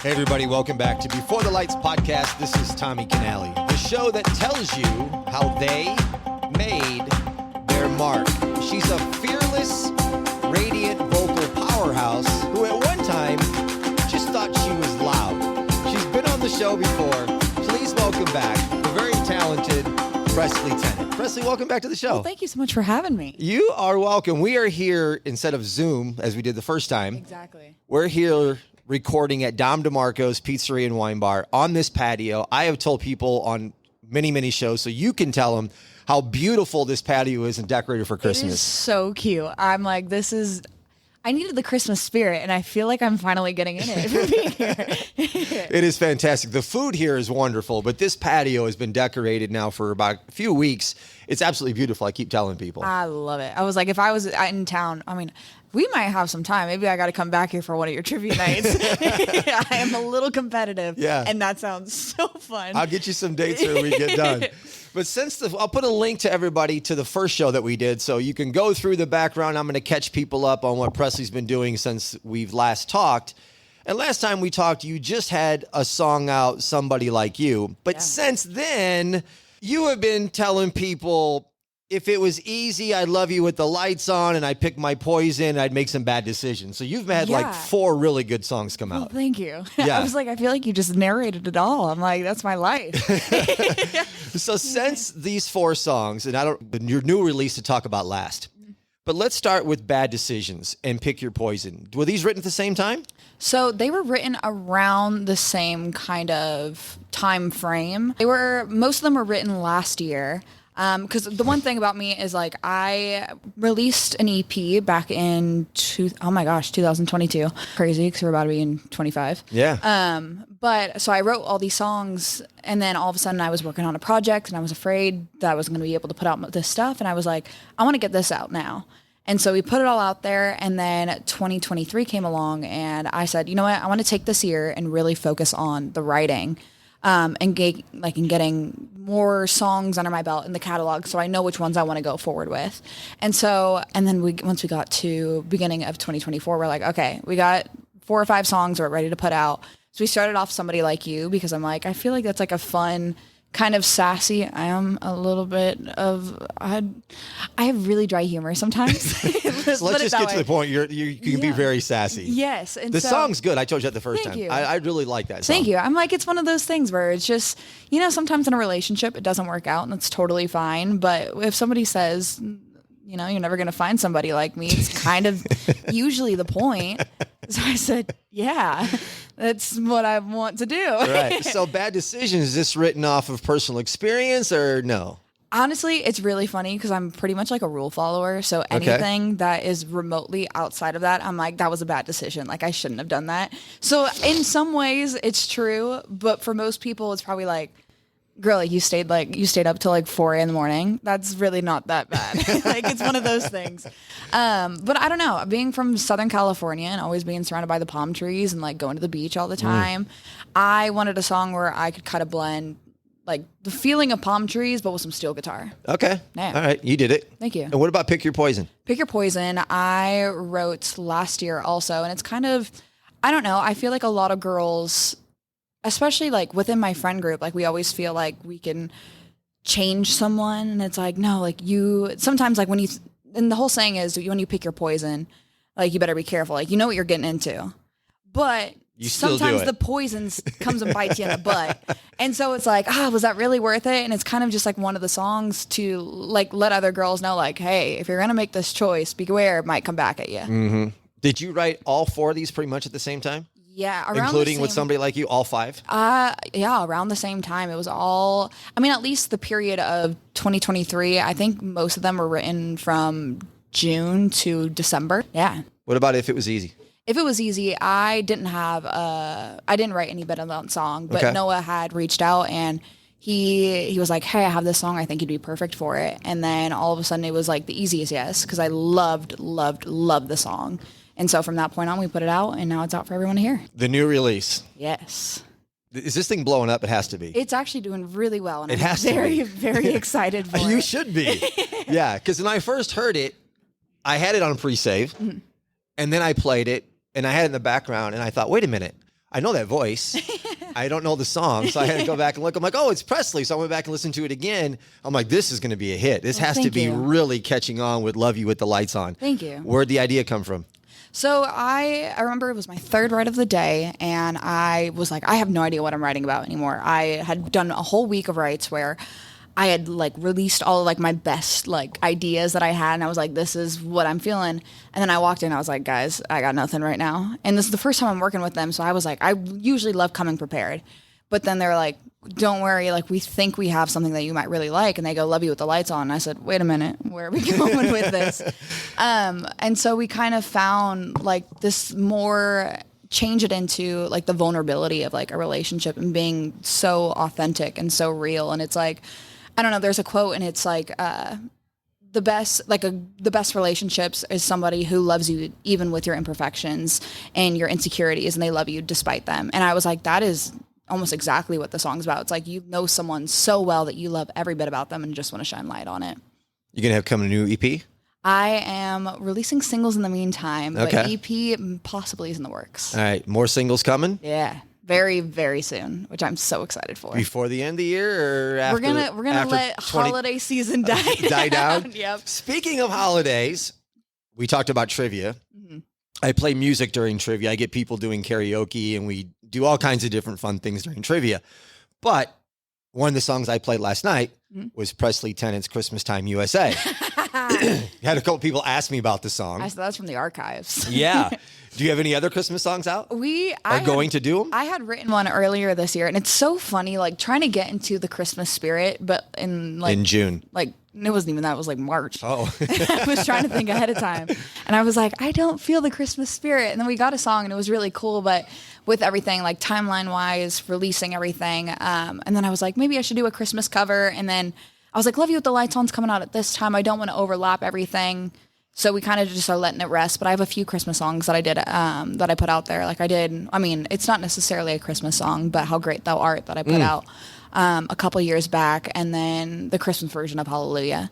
Hey everybody, welcome back to Before the Lights podcast. This is Tommy Canale, the show that tells you how they made their mark. She's a fearless, radiant vocal powerhouse who at one time just thought she was loud. She's been on the show before. Please welcome back the very talented Presley Tennant. Presley, welcome back to the show. Well, thank you so much for having me. You are welcome. We are here instead of Zoom, as we did the first time. Exactly. We're here recording at DeMarco's Pizzeria and Wine Bar on this patio. I have told people on many, many shows, so you can tell them how beautiful this patio is and decorated for Christmas. It is so cute. I'm like, I needed the Christmas spirit, and I feel like I'm finally getting in it for being here. It is fantastic. The food here is wonderful, but this patio has been decorated now for about a few weeks. It's absolutely beautiful. I keep telling people. I love it. I was like, if I was in town, I mean, we might have some time. Maybe I got to come back here for one of your trivia nights. I am a little competitive. Yeah. And that sounds so fun. I'll get you some dates when we get done. But I'll put a link to everybody to the first show that we did, so you can go through the background. I'm going to catch people up on what Presley's been doing since we've last talked. And last time we talked, you just had a song out, Somebody Like You. But since then, you have been telling people, if it was easy, I'd love you with the lights on, and I'd pick my poison, I'd make some bad decisions. So you've had like 4 really good songs come out. Well, thank you. Yeah. I was like, I feel like you just narrated it all. I'm like, that's my life. So since these 4 songs, and your new release to talk about last, but let's start with Bad Decisions and Pick Your Poison. Were these written at the same time? So they were written around the same kind of time frame. Most of them were written last year. Because the one thing about me is like I released an EP back in 2022. Crazy because we're about to be in 25. Yeah. But so I wrote all these songs, and then all of a sudden I was working on a project, and I was afraid that I wasn't going to be able to put out this stuff, and I was like, I want to get this out now. And so we put it all out there, and then 2023 came along, and I said, you know what, I want to take this year and really focus on the writing. And getting more songs under my belt in the catalog, so I know which ones I want to go forward with. And then once we got to beginning of 2024, we're like, okay, we got 4 or 5 songs we're ready to put out. So we started off Somebody Like You, because I'm like, I feel like that's like a fun, kind of sassy. I am a little bit of, I have really dry humor sometimes. So let's just get to the point. You can be very sassy. Yes. And the song's good. I told you that the first time. You. I really like that song. Thank you. I'm like, it's one of those things where it's just, sometimes in a relationship it doesn't work out, and it's totally fine. But if somebody says, you're never going to find somebody like me, it's kind of usually the point. So I said, yeah, that's what I want to do. Right. So Bad Decisions, is this written off of personal experience or no? Honestly, it's really funny because I'm pretty much like a rule follower. So anything that is remotely outside of that, I'm like, that was a bad decision. Like, I shouldn't have done that. So in some ways it's true. But for most people, it's probably like, girl, you stayed up till like 4 a.m. That's really not that bad. Like, it's one of those things. But I don't know, being from Southern California and always being surrounded by the palm trees and like going to the beach all the time, I wanted a song where I could kind of blend like the feeling of palm trees, but with some steel guitar. Okay. Yeah. All right. You did it. Thank you. And what about Pick Your Poison? Pick Your Poison, I wrote last year also. And it's kind of, I don't know, I feel like a lot of girls, especially like within my friend group, like we always feel like we can change someone. And it's like, no, like sometimes like and the whole saying is when you pick your poison, like you better be careful. Like, you know what you're getting into. But sometimes the poison comes and bites you in the butt. And so it's like, was that really worth it? And it's kind of just like one of the songs to like let other girls know, like, hey, if you're going to make this choice, beware, it might come back at you. Mm-hmm. Did you write all 4 of these pretty much at the same time? Yeah. Including with Somebody Like You, all 5? Yeah, around the same time. It was all, at least the period of 2023, I think most of them were written from June to December. Yeah. What about If It Was Easy? If It Was Easy, I didn't write any bit of that song, but Noah had reached out and he was like, hey, I have this song. I think you'd be perfect for it. And then all of a sudden it was like the easiest yes, because I loved the song. And so from that point on, we put it out, and now it's out for everyone to hear. The new release. Yes. Is this thing blowing up? It has to be. It's actually doing really well, and I'm very excited for it. You should be. Yeah, because when I first heard it, I had it on pre-save, and then I played it, and I had it in the background, and I thought, wait a minute. I know that voice. I don't know the song. So I had to go back and look. I'm like, oh, it's Presley. So I went back and listened to it again. I'm like, this is going to be a hit. This has to be really catching on with Love You with the Lights On. Thank you. Where'd the idea come from? So I remember it was my third write of the day, and I was like, I have no idea what I'm writing about anymore. I had done a whole week of writes where I had like released all of like my best like ideas that I had, and I was like, this is what I'm feeling. And then I walked in, I was like, guys, I got nothing right now. And this is the first time I'm working with them, so I was like, I usually love coming prepared. But then they're like, don't worry, like we think we have something that you might really like. And they go, Love You with the Lights On. And I said, wait a minute, where are we going with this? And so we kind of found like this more, change it into like the vulnerability of like a relationship and being so authentic and so real. And it's like, I don't know, there's a quote and it's like, the best relationships is somebody who loves you even with your imperfections and your insecurities, and they love you despite them. And I was like, that is almost exactly what the song's about. It's like you know someone so well that you love every bit about them and just want to shine light on it. You gonna have come a new EP? I am releasing singles in the meantime, but EP possibly is in the works. All right, more singles coming? Yeah. Very, very soon, which I'm so excited for. Before the end of the year or after? We're gonna let holiday season die down. Yep. Speaking of holidays, we talked about trivia. Mm-hmm. I play music during trivia. I get people doing karaoke, and we do all kinds of different fun things during trivia. But one of the songs I played last night was Presley Tennant's Christmas Time USA. Had a couple people ask me about the song. I said that's from the archives. Yeah. Do you have any other Christmas songs out? Going to do them? I had written one earlier this year, and it's so funny, like trying to get into the Christmas spirit, but in June. Like it wasn't even that; it was like March. Oh, I was trying to think ahead of time, and I was like, I don't feel the Christmas spirit. And then we got a song, and it was really cool, but with everything like timeline wise, releasing everything, and then I was like, maybe I should do a Christmas cover, and then I was like, Love You with the Lights On's coming out at this time. I don't want to overlap everything. So we kind of just are letting it rest. But I have a few Christmas songs that I did, that I put out there. Like it's not necessarily a Christmas song, but How Great Thou Art that I put out a couple years back. And then the Christmas version of Hallelujah.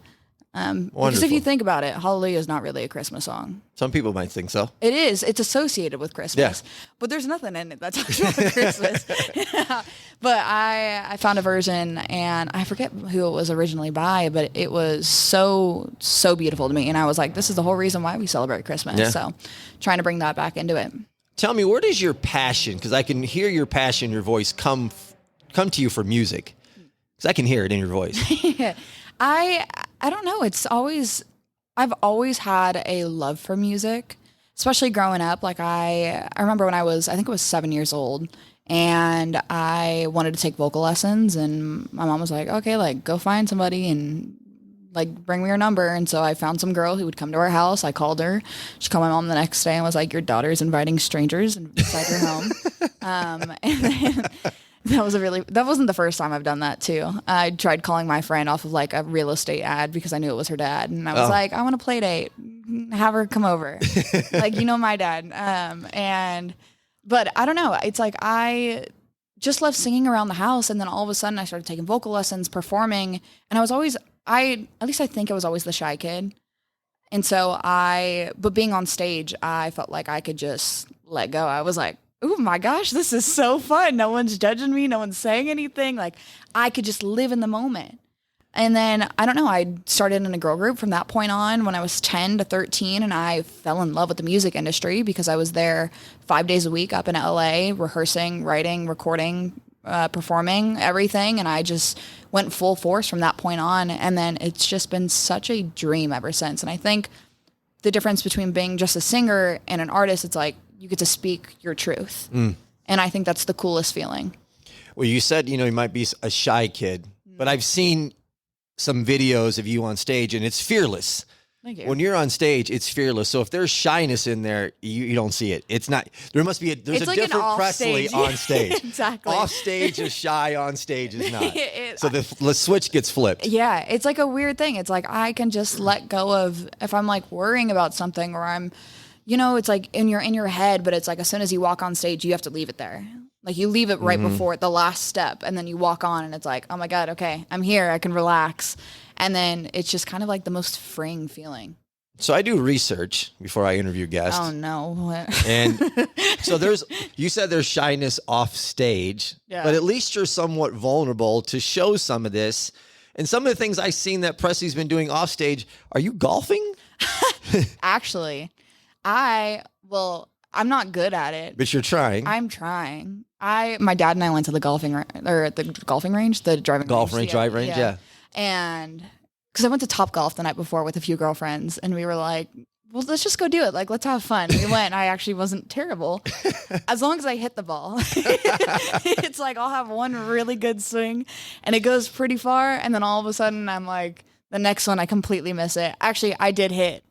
Because if you think about it, Hallelujah is not really a Christmas song. Some people might think so. It is. It's associated with Christmas. Yeah. But there's nothing in it that talks about Christmas. But I found a version, and I forget who it was originally by, but it was so, so beautiful to me. And I was like, this is the whole reason why we celebrate Christmas. Yeah. So trying to bring that back into it. Tell me, where does your passion, because I can hear your passion, your voice come to you for music? Because I can hear it in your voice. I don't know. I've always had a love for music, especially growing up. Like I remember when I think it was 7 years old, and I wanted to take vocal lessons, and my mom was like, okay, like go find somebody and like bring me your number. And so I found some girl who would come to our house. I called her. She called my mom the next day and was like, your daughter's inviting strangers inside your home. And then that wasn't the first time I've done that too. I tried calling my friend off of like a real estate ad because I knew it was her dad. And I was like, I want a play date. Have her come over. Like, my dad. But I don't know. It's like, I just love singing around the house. And then all of a sudden I started taking vocal lessons, performing. And I was always, at least I think I was always the shy kid. And so but being on stage, I felt like I could just let go. I was like, oh my gosh, this is so fun. No one's judging me. No one's saying anything. Like I could just live in the moment. And then, I don't know, I started in a girl group from that point on when I was 10 to 13, and I fell in love with the music industry because I was there 5 days a week up in LA, rehearsing, writing, recording, performing, everything. And I just went full force from that point on. And then it's just been such a dream ever since. And I think the difference between being just a singer and an artist, it's like you get to speak your truth. And I think that's the coolest feeling. Well, you said, you might be a shy kid, but I've seen some videos of you on stage, and it's fearless. Thank you. When you're on stage, it's fearless. So if there's shyness in there, you don't see it. It's not. There's a like different Presley on stage. Exactly. Off stage is shy, on stage is not. So the switch gets flipped. Yeah, it's like a weird thing. It's like I can just let go of if I'm like worrying about something, or I'm, it's like in your head, but it's like as soon as you walk on stage, you have to leave it there. Like you leave it right before the last step, and then you walk on, and it's like, oh my God, okay, I'm here, I can relax. And then it's just kind of like the most freeing feeling. So I do research before I interview guests. Oh no. And so you said there's shyness off stage, but at least you're somewhat vulnerable to show some of this. And some of the things I've seen that Presley's been doing off stage, are you golfing? Actually, I'm not good at it. But you're trying. I'm trying. My dad and I went to the golf range, the driving drive range, yeah. And because I went to Top Golf the night before with a few girlfriends, and we were like, well, let's just go do it. Like, let's have fun. We went. I actually wasn't terrible. As long as I hit the ball. It's like I'll have one really good swing, and it goes pretty far, and then all of a sudden I'm like, the next one I completely miss it. Actually, I did hit.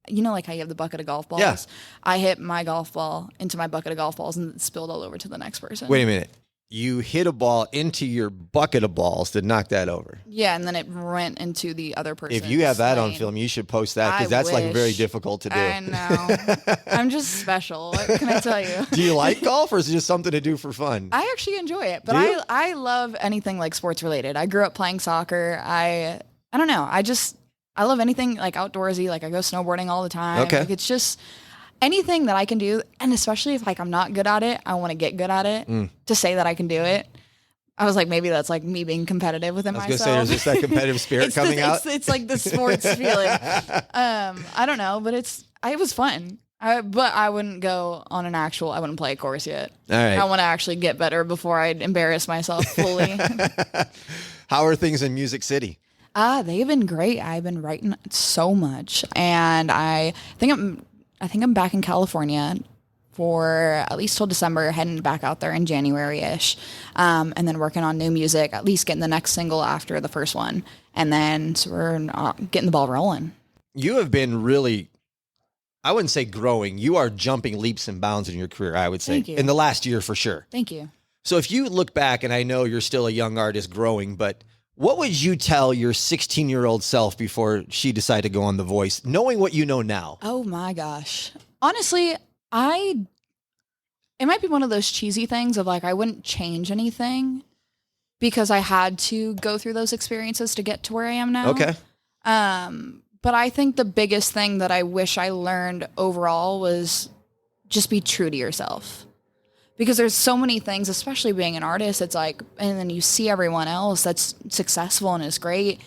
You know, like how you have the bucket of golf balls? Yeah. I hit my golf ball into my bucket of golf balls, and it spilled all over to the next person. Wait a minute. You hit a ball into your bucket of balls to knock that over. Yeah, and then it went into the other person. If you have that on film, you should post that, because that's like very difficult to do. I know. I'm just special. What can I tell you? Do you like golf, or is it just something to do for fun? I actually enjoy it, but I love anything like sports related. I grew up playing soccer. I don't know. I love anything like outdoorsy. Like I go snowboarding all the time. Okay. Like, it's just anything that I can do, and especially if like I'm not good at it, I want to get good at it to say that I can do it. I was like, maybe that's like me being competitive within myself. I was going to say, there's just that competitive spirit coming out. It's like the sports feeling. I don't know, but it was fun. But I wouldn't go on I wouldn't play a course yet. All right. I want to actually get better before I embarrass myself fully. How are things in Music City? They've been great. I've been writing so much, and I think I'm back in California for at least till December, heading back out there in January-ish, and then working on new music, at least getting the next single after the first one, and then so we're getting the ball rolling. You have been really, I wouldn't say growing, you are jumping leaps and bounds in your career, I would say. Thank you. In the last year for sure. Thank you. So if you look back, and I know you're still a young artist growing, but what would you tell your 16-year-old self before she decided to go on The Voice, knowing what you know now? Oh my gosh. Honestly, it might be one of those cheesy things of like, I wouldn't change anything because I had to go through those experiences to get to where I am now. Okay. But I think the biggest thing that I wish I learned overall was just be true to yourself. Because there's so many things, especially being an artist, it's like, and then you see everyone else that's successful and is great.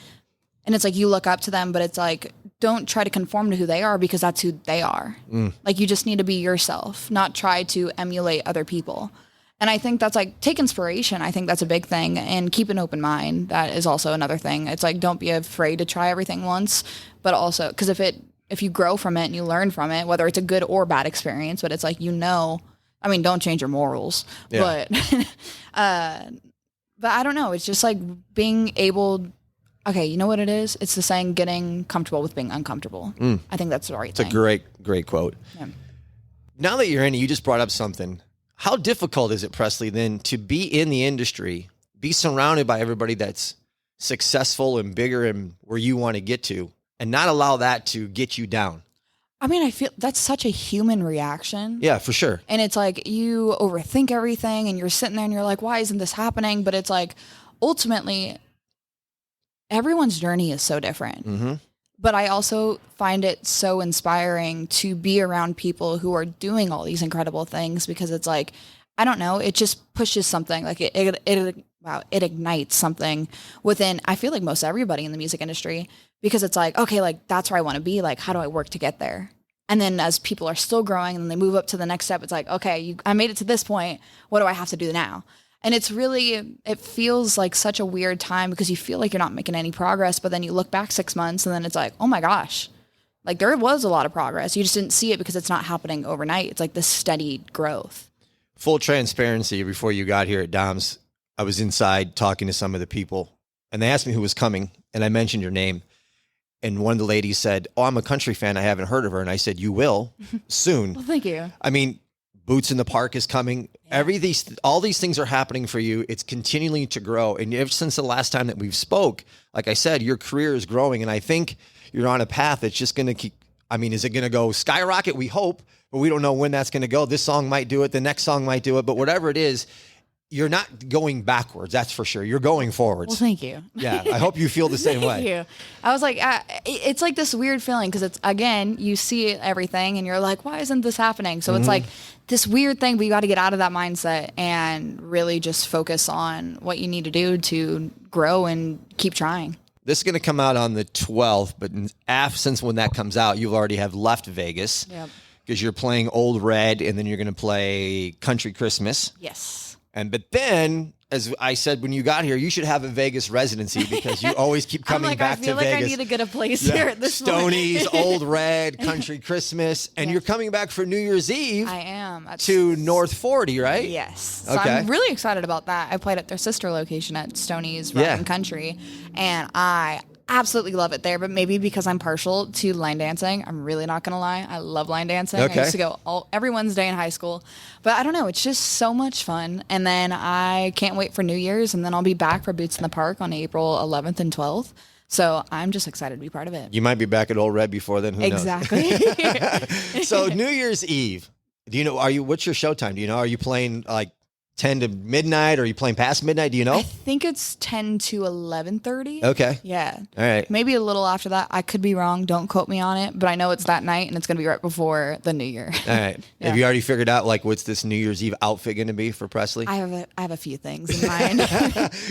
And it's like, you look up to them, but it's like, don't try to conform to who they are because that's who they are. Like, you just need to be yourself, not try to emulate other people. And I think that's like, take inspiration. I think that's a big thing. And keep an open mind. That is also another thing. It's like, don't be afraid to try everything once, but also, because if you grow from it and you learn from it, whether it's a good or bad experience, but it's like, I mean, don't change your morals, but I don't know. It's just like being able. Okay, you know what it is? It's the saying, getting comfortable with being uncomfortable. I think that's the right thing. It's a great quote. Yeah. Now that you're in it, you just brought up something. How difficult is it, Presley, then to be in the industry, be surrounded by everybody that's successful and bigger and where you want to get to, and not allow that to get you down? I mean, I feel that's such a human reaction. Yeah, for sure. And it's like you overthink everything and you're sitting there and you're like, why isn't this happening? But it's like, ultimately, everyone's journey is so different. Mm-hmm. But I also find it so inspiring to be around people who are doing all these incredible things, because it's like, I don't know, it just pushes something. Like it ignites something within, I feel like, most everybody in the music industry, because it's like, okay, like that's where I want to be. Like, how do I work to get there? And then as people are still growing and they move up to the next step, it's like, okay, I made it to this point. What do I have to do now? And it feels like such a weird time because you feel like you're not making any progress, but then you look back 6 months and then it's like, oh my gosh, like there was a lot of progress. You just didn't see it because it's not happening overnight. It's like this steady growth. Full transparency, before you got here at Dom's, I was inside talking to some of the people and they asked me who was coming and I mentioned your name. And one of the ladies said, oh, I'm a country fan. I haven't heard of her. And I said, you will soon. Well, thank you. I mean, Boots in the Park is coming. Yeah. All these things are happening for you. It's continuing to grow. And ever since the last time that we've spoke, like I said, your career is growing. And I think you're on a path that's just going to keep, I mean, is it going to go skyrocket? We hope, but we don't know when that's going to go. This song might do it. The next song might do it. But whatever it is, you're not going backwards. That's for sure. You're going forwards. Well, thank you. Yeah. I hope you feel the same way. Thank you. I was like, it's like this weird feeling because it's, again, you see everything and you're like, why isn't this happening? So it's like this weird thing, but you got to get out of that mindset and really just focus on what you need to do to grow and keep trying. This is going to come out on the 12th, but since when that comes out, you'll already have left Vegas. Yep. Because you're playing Old Red and then you're going to play Country Christmas. Yes. But then, as I said when you got here, you should have a Vegas residency because you always keep coming back to Vegas. I feel like I need to get a place here at this Stoney's, Old Red, Country Christmas, and you're coming back for New Year's Eve. I am. To North 40, right? Yes. Okay. So I'm really excited about that. I played at their sister location at Stoney's Rock and Country, and I absolutely love it there, but maybe because I'm partial to line dancing, I'm really not gonna lie. I love line dancing. Okay. I used to go every Wednesday in high school, but I don't know, it's just so much fun. And then I can't wait for New Year's, and then I'll be back for Boots in the Park on April 11th and 12th. So I'm just excited to be part of it. You might be back at Old Red before then. Who knows? Exactly. So New Year's Eve, do you know? What's your showtime? Do you know? Are you playing like 10 to midnight, or are you playing past midnight? Do you know? I think it's 10 to 11:30. Okay. Yeah. All right. Maybe a little after that. I could be wrong. Don't quote me on it, but I know it's that night and it's going to be right before the New Year. All right. Yeah. Have you already figured out like what's this New Year's Eve outfit going to be for Presley? I have a few things in mind.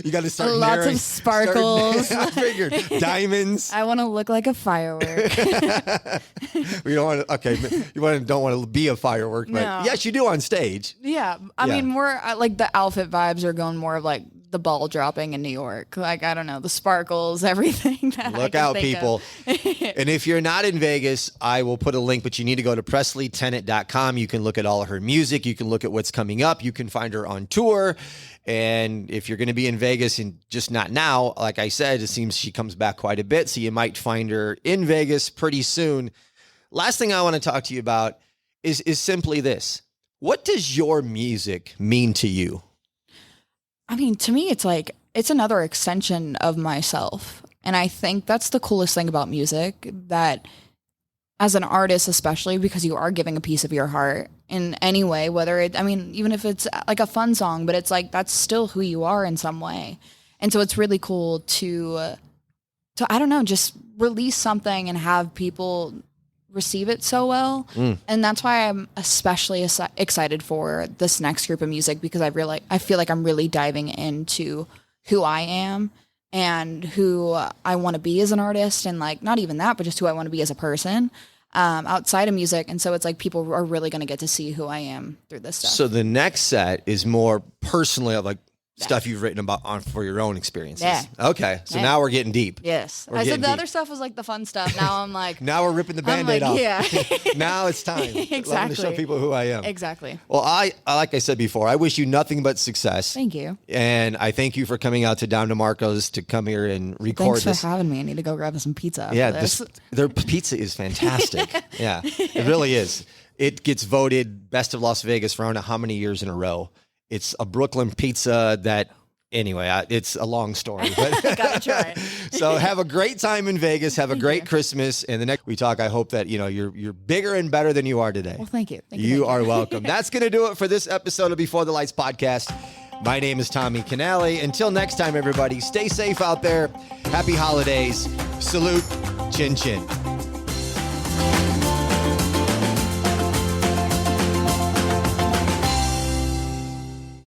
You got to start Lots narrowing- of sparkles. I figured diamonds. I want to look like a firework. We don't want to. Okay, don't want to be a firework, but No. yes, you do on stage. Yeah. I Yeah. mean, more like the outfit vibes are going more of like the ball dropping in New York. Like, I don't know, the sparkles, everything. That Look out, people. And if you're not in Vegas, I will put a link, but you need to go to PresleyTennant.com. You can look at all of her music. You can look at what's coming up. You can find her on tour. And if you're going to be in Vegas and just not now, like I said, it seems she comes back quite a bit. So you might find her in Vegas pretty soon. Last thing I want to talk to you about is simply this. What does your music mean to you? I mean, to me, it's like, it's another extension of myself. And I think that's the coolest thing about music, that as an artist, especially because you are giving a piece of your heart in any way, even if it's like a fun song, but it's like, that's still who you are in some way. And so it's really cool to I don't know, just release something and have people receive it so well. And that's why I'm especially excited for this next group of music, because I feel like I'm really diving into who I am and who I want to be as an artist, and like not even that, but just who I want to be as a person outside of music. And so it's like people are really going to get to see who I am through this stuff. So the next set is more personally of like stuff you've written about for your own experiences. Yeah. Okay. So now we're getting deep. Yes. We're I getting said the deep. other stuff was like the fun stuff. Now I'm like, Now we're ripping the I'm Band-Aid like, off. yeah. Now it's time. Exactly. I'm going to show people who I am. Exactly. Well, I like I said before, I wish you nothing but success. Thank you. And I thank you for coming out to Down DeMarco's to come here and record Thanks this. for having me. I need to go grab some pizza after Yeah, this. their pizza is fantastic. Yeah, it really is. It gets voted best of Las Vegas for I don't know how many years in a row. It's a Brooklyn pizza that, anyway, it's a long story. But Gotta try. So have a great time in Vegas. Have a great Christmas. And the next we talk, I hope that you're bigger and better than you are today. Well, thank you. Thank You are welcome. That's going to do it for this episode of Before the Lights podcast. My name is Tommy Canale. Until next time, everybody, stay safe out there. Happy holidays. Salute. Chin chin.